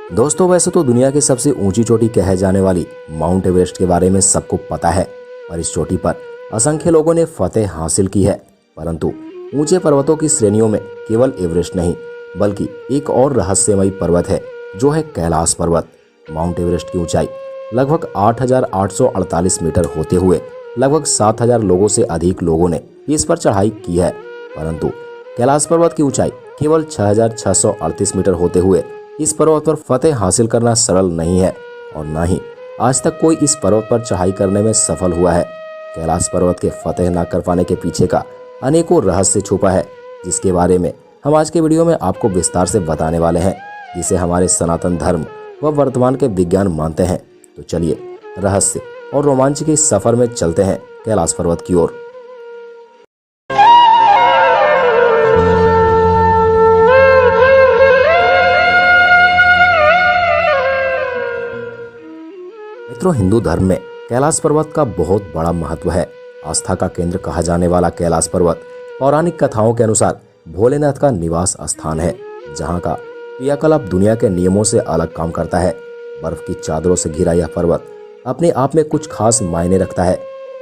दोस्तों, वैसे तो दुनिया की सबसे ऊंची चोटी कहे जाने वाली माउंट एवरेस्ट के बारे में सबको पता है और इस चोटी पर असंख्य लोगों ने फतेह हासिल की है। परंतु ऊंचे पर्वतों की श्रेणियों में केवल एवरेस्ट नहीं बल्कि एक और रहस्यमयी पर्वत है जो है कैलाश पर्वत। माउंट एवरेस्ट की ऊंचाई लगभग 8,848 मीटर होते हुए लगभग 7,000 लोगों से अधिक लोगों ने इस पर चढ़ाई की है। परंतु कैलाश पर्वत की ऊंचाई केवल 6,638 मीटर होते हुए इस पर्वत पर फतेह हासिल करना सरल नहीं है और न ही आज तक कोई इस पर्वत पर चढ़ाई करने में सफल हुआ है। कैलाश पर्वत के फतेह न कर पाने के पीछे का अनेकों रहस्य छुपा है, जिसके बारे में हम आज के वीडियो में आपको विस्तार से बताने वाले हैं, जिसे हमारे सनातन धर्म व वर्तमान के विज्ञान मानते हैं। तो चलिए रहस्य और रोमांच के इस सफर में चलते हैं कैलाश पर्वत की ओर। मित्रों, हिंदू धर्म में कैलाश पर्वत का बहुत बड़ा महत्व है। आस्था का केंद्र कहा जाने वाला कैलाश पर्वत पौराणिक कथाओं के अनुसार भोलेनाथ का निवास स्थान है, जहां का क्रियाकलाप दुनिया के नियमों से अलग काम करता है। बर्फ की चादरों से घिरा यह पर्वत अपने आप में कुछ खास मायने रखता है।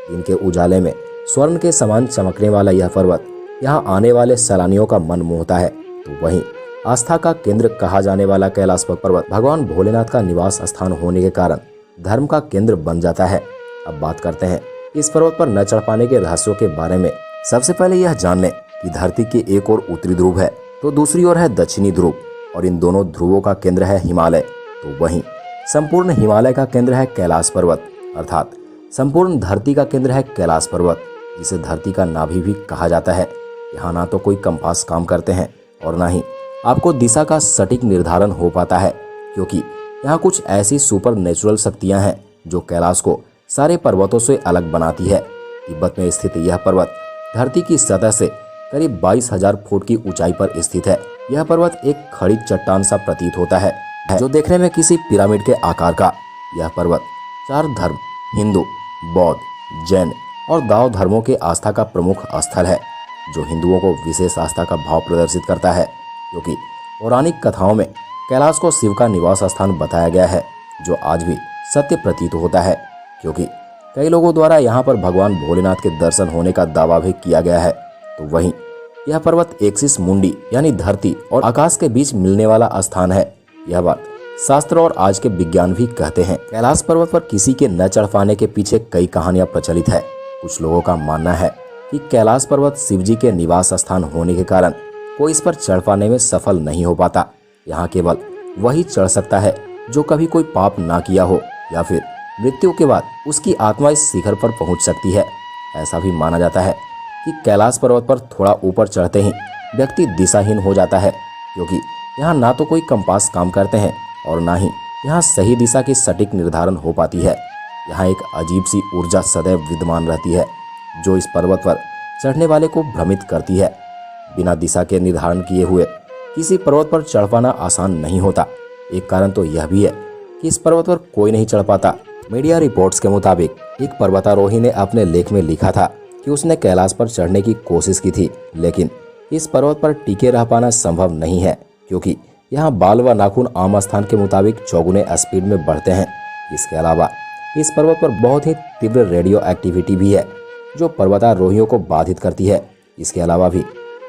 दिन के उजाले में स्वर्ण के समान चमकने वाला यह पर्वत यहाँ आने वाले सैलानियों का मन मोहता है। तो वहीं आस्था का केंद्र कहा जाने वाला कैलाश पर्वत भगवान भोलेनाथ का निवास स्थान होने के कारण धर्म का केंद्र बन जाता है। अब बात करते हैं इस पर्वत पर न चढ़ पाने के रहस्यों के बारे में। सबसे पहले यह जान लें कि धरती के एक ओर उत्तरी ध्रुव है तो दूसरी ओर है दक्षिणी ध्रुव, और इन दोनों ध्रुवों का केंद्र है हिमालय। तो वहीं संपूर्ण हिमालय का केंद्र है कैलाश पर्वत, अर्थात संपूर्ण धरती का केंद्र है कैलाश पर्वत, जिसे धरती का नाभि भी कहा जाता है। यहाँ ना तो कोई कंपास काम करते हैं और ना ही आपको दिशा का सटीक निर्धारण हो पाता है, क्योंकि यहाँ कुछ ऐसी सुपर नेचुरल शक्तियाँ हैं जो कैलाश को सारे पर्वतों से अलग बनाती है। तिब्बत में स्थित यह पर्वत धरती की सतह से करीब 22,000 फुट की ऊंचाई पर स्थित है। यह पर्वत एक खड़ी चट्टान सा प्रतीत होता है जो देखने में किसी पिरामिड के आकार का। यह पर्वत 4 धर्म हिंदू, बौद्ध, जैन और दाओ धर्मों के आस्था का प्रमुख स्थल है, जो हिंदुओं को विशेष आस्था का भाव प्रदर्शित करता है, क्योंकि पौराणिक कथाओं में कैलाश को शिव का निवास स्थान बताया गया है, जो आज भी सत्य प्रतीत होता है, क्योंकि कई लोगों द्वारा यहाँ पर भगवान भोलेनाथ के दर्शन होने का दावा भी किया गया है। तो वहीं यह पर्वत एक्सिस मुंडी यानी धरती और आकाश के बीच मिलने वाला स्थान है। यह बात शास्त्र और आज के विज्ञान भी कहते हैं। कैलाश पर्वत पर किसी के न चढ़ पाने के पीछे कई कहानियां प्रचलित है। कुछ लोगों का मानना है कि कैलाश पर्वत शिव जी के निवास स्थान होने के कारण कोई इस पर चढ़ पाने में सफल नहीं हो पाता। यहाँ केवल वही चढ़ सकता है जो कभी कोई पाप ना किया हो, या फिर मृत्यु के बाद उसकी आत्मा इस शिखर पर पहुंच सकती है। ऐसा भी माना जाता है कि कैलाश पर्वत पर थोड़ा ऊपर चढ़ते ही व्यक्ति दिशाहीन हो जाता है, क्योंकि यहाँ ना तो कोई कंपास काम करते हैं और ना ही यहाँ सही दिशा की सटीक निर्धारण हो पाती है। यहाँ एक अजीब सी ऊर्जा सदैव विद्यमान रहती है जो इस पर्वत पर चढ़ने वाले को भ्रमित करती है। बिना दिशा के निर्धारण किए हुए किसी पर्वत पर चढ़ पाना आसान नहीं होता। एक कारण तो यह भी है कि इस पर्वत पर कोई नहीं चढ़ पाता। मीडिया रिपोर्ट्स के मुताबिक एक पर्वतारोही ने अपने लेख में लिखा था कि उसने कैलाश पर चढ़ने की कोशिश की थी, लेकिन इस पर्वत पर टिके रह पाना संभव नहीं है, क्योंकि यहाँ बाल व नाखून आम स्थान के मुताबिक चौगुने स्पीड में बढ़ते हैं। इसके अलावा इस पर्वत पर बहुत ही तीव्र रेडियो एक्टिविटी भी है जो पर्वतारोहियों को बाधित करती है। इसके अलावा भी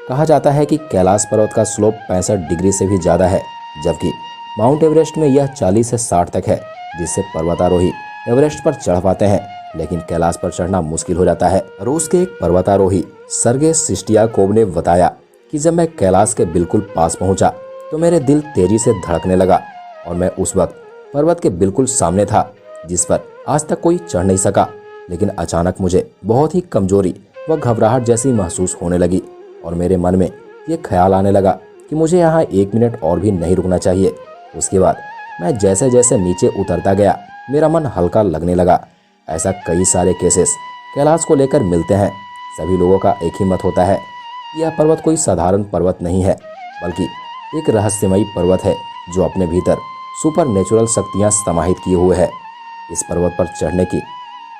कहा जाता है कि कैलाश पर्वत का स्लोप 65 डिग्री से भी ज़्यादा है, जबकि माउंट एवरेस्ट में यह 40 से 60 तक है, जिससे पर्वतारोही एवरेस्ट पर चढ़ पाते हैं, लेकिन कैलाश पर चढ़ना मुश्किल हो जाता है। रूस के एक पर्वतारोही सर्गे सिस्टियाकोव ने बताया कि जब मैं कैलाश के बिल्कुल पास पहुंचा तो मेरे दिल तेजी से धड़कने लगा और मैं उस वक्त पर्वत के बिल्कुल सामने था, जिस पर आज तक कोई चढ़ नहीं सका। लेकिन अचानक मुझे बहुत ही कमजोरी व घबराहट जैसी महसूस होने लगी और मेरे मन में ये ख्याल आने लगा कि मुझे यहाँ 1 मिनट और भी नहीं रुकना चाहिए। उसके बाद मैं जैसे जैसे नीचे उतरता गया मेरा मन हल्का लगने लगा। ऐसा कई सारे केसेस कैलाश को लेकर मिलते हैं। सभी लोगों का एक ही मत होता है कि यह पर्वत कोई साधारण पर्वत नहीं है, बल्कि एक रहस्यमयी पर्वत है जो अपने भीतर सुपर नेचुरल शक्तियाँ समाहित किए हुए है। इस पर्वत पर चढ़ने की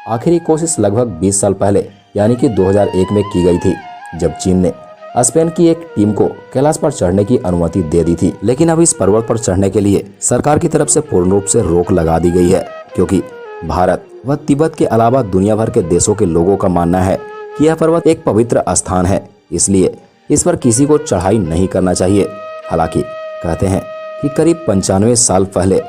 आखिरी कोशिश लगभग 20 साल पहले यानी कि 2001 में की गई थी, जब चीन ने स्पेन की एक टीम को कैलाश पर चढ़ने की अनुमति दे दी थी, लेकिन अब इस पर्वत पर चढ़ने के लिए सरकार की तरफ से पूर्ण रूप से रोक लगा दी गई है, क्योंकि भारत व तिब्बत के अलावा दुनिया भर के देशों के लोगों का मानना है कि यह पर्वत एक पवित्र स्थान है, इसलिए इस पर किसी को चढ़ाई नहीं करना चाहिए। हालांकि कहते हैं कि करीब 95 साल पहले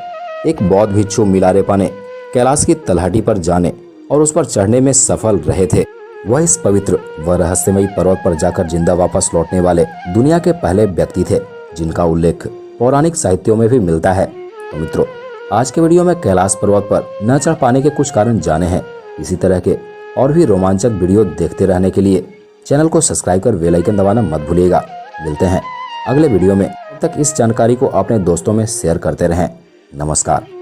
एक बौद्ध भिक्षु मिलारेपा ने कैलाश की तलहटी पर जाने और उस पर चढ़ने में सफल रहे थे। वह इस पवित्र व रहस्यमयी पर्वत पर जाकर जिंदा वापस लौटने वाले दुनिया के पहले व्यक्ति थे, जिनका उल्लेख पौराणिक साहित्यों में भी मिलता है। तो मित्रों, आज के वीडियो में कैलाश पर्वत पर न चढ़ पाने के कुछ कारण जाने हैं। इसी तरह के और भी रोमांचक वीडियो देखते रहने के लिए चैनल को सब्सक्राइब कर बेल आइकन दबाना मत भूलिएगा। मिलते हैं अगले वीडियो में। तब तक इस जानकारी को अपने दोस्तों में शेयर करते रहें। नमस्कार।